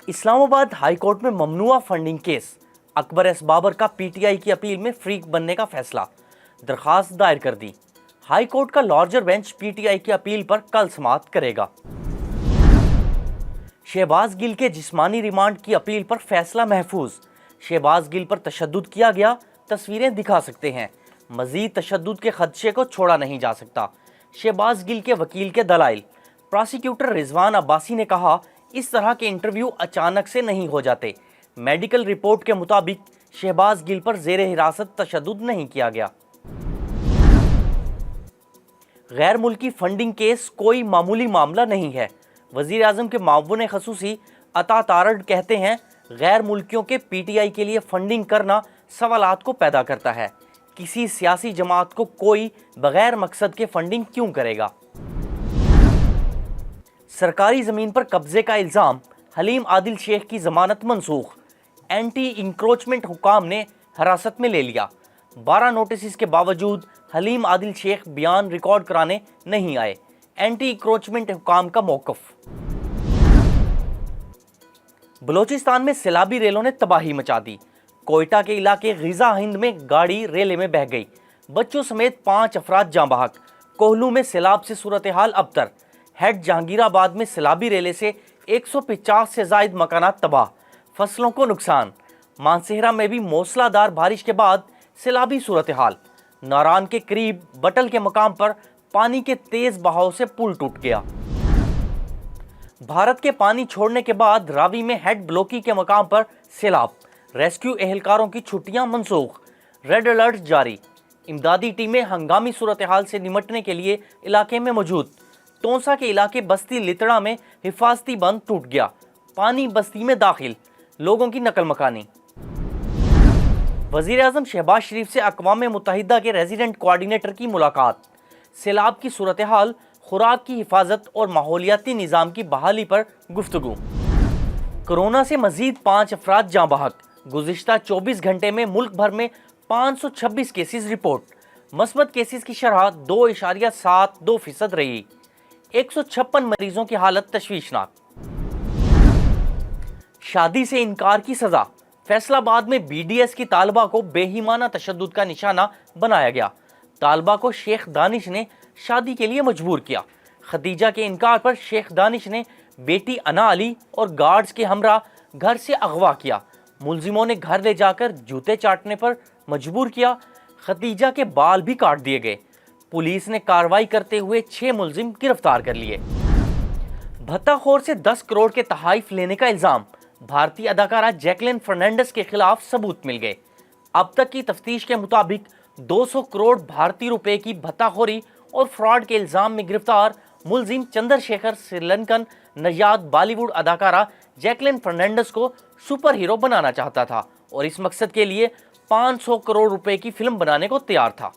اسلام آباد high court میں ممنوعہ funding case, اکبر S Babar کا پی ٹی آئی کی اپیل میں فریق بننے کا فیصلہ، درخواست دائر کر دی۔ ہائی کورٹ کا larger bench P T I کی اپیل پر کل سماعت کرے گا۔ شہباز گل کے جسمانی ریمانڈ کی اپیل پر فیصلہ محفوظ، شہباز گل پر تشدد کیا گیا، تصویریں دکھا سکتے ہیں، مزید تشدد کے خدشے کو چھوڑا نہیں جا سکتا۔ شہباز گل کے وکیل کے دلائل، پراسیکیوٹر رضوان عباسی نے کہا اس طرح کے انٹرویو اچانک سے نہیں ہو جاتے۔ میڈیکل رپورٹ کے مطابق شہباز گل پر زیر حراست تشدد نہیں کیا گیا۔ غیر ملکی فنڈنگ کیس کوئی معمولی معاملہ نہیں ہے، وزیر اعظم کے معاون خصوصی عطا تارڑ کہتے ہیں غیر ملکیوں کے پی ٹی آئی کے لیے فنڈنگ کرنا سوالات کو پیدا کرتا ہے۔ کسی سیاسی جماعت کو کوئی بغیر مقصد کے فنڈنگ کیوں کرے گا؟ سرکاری زمین پر قبضے کا الزام، حلیم عادل شیخ کی ضمانت منسوخ، اینٹی انکروچمنٹ حکام نے حراست میں لے لیا۔ 12 نوٹسز کے باوجود حلیم عادل شیخ بیان ریکارڈ کرانے نہیں آئے، اینٹی انکروچمنٹ حکام کا موقف۔ بلوچستان میں سیلابی ریلوں نے تباہی مچا دی، کوئٹہ کے علاقے غزہ ہند میں گاڑی ریلے میں بہہ گئی، بچوں سمیت 5 افراد جاں بحق۔ کوہلو میں سیلاب سے صورتحال ابتر، ہیڈ جہانگیر آباد میں سیلابی ریلے سے 150 سے زائد مکانات تباہ، فصلوں کو نقصان۔ مانسہرہ میں بھی موسلا دار بارش کے بعد سیلابی صورتحال، ناران کے قریب بٹل کے مقام پر پانی کے تیز بہاؤ سے پل ٹوٹ گیا۔ بھارت کے پانی چھوڑنے کے بعد راوی میں ہیڈ بلوکی کے مقام پر سیلاب، ریسکیو اہلکاروں کی چھٹیاں منسوخ، ریڈ الرٹ جاری۔ امدادی ٹیمیں ہنگامی صورتحال سے نمٹنے کے لیے علاقے میں موجود۔ تونسا کے علاقے بستی لتڑا میں حفاظتی بند ٹوٹ گیا، پانی بستی میں داخل، لوگوں کی نقل مکانی۔ وزیر اعظم شہباز شریف سے اقوام متحدہ کے ریزیڈنٹ کوارڈینیٹر کی ملاقات، سیلاب کی صورتحال، خوراک کی حفاظت اور ماحولیاتی نظام کی بحالی پر گفتگو۔ کورونا سے مزید 5 افراد جاں بحق، گزشتہ 24 گھنٹے میں ملک بھر میں 526 کیسز رپورٹ، مثبت کیسز کی شرح 2.72% رہی، 156 مریضوں کی حالت تشویشناک۔ شادی سے انکار کی سزا، فیصل آباد میں بی ڈی ایس کی طالبہ کو بے ایمانہ تشدد کا نشانہ بنایا گیا، طالبہ کو شیخ دانش نے شادی کے لیے مجبور کیا۔ ختیجہ کے انکار پر شیخ دانش نے بیٹی انا علی اور گارڈز کے ہمراہ گھر سے اغوا کیا، ملزموں نے گھر لے جا کر جوتے چاٹنے پر مجبور کیا، ختیجہ کے بال بھی کاٹ دیے گئے۔ پولیس نے کارروائی کرتے ہوئے 6 ملزم گرفتار کر لیے۔ بھتہ خور سے 10 کروڑ کے تحائف لینے کا الزام، بھارتی اداکارہ جیکلین فرنینڈس کے خلاف ثبوت مل گئے۔ اب تک کی تفتیش کے مطابق 200 کروڑ بھارتی روپے کی بھتہ خوری اور فراڈ کے الزام میں گرفتار ملزم چندر شیکھر سری لنکن نژاد بالی ووڈ اداکارہ جیکلین فرنینڈس کو سپر ہیرو بنانا چاہتا تھا اور اس مقصد کے لیے 500 کروڑ روپے کی فلم بنانے کو تیار تھا۔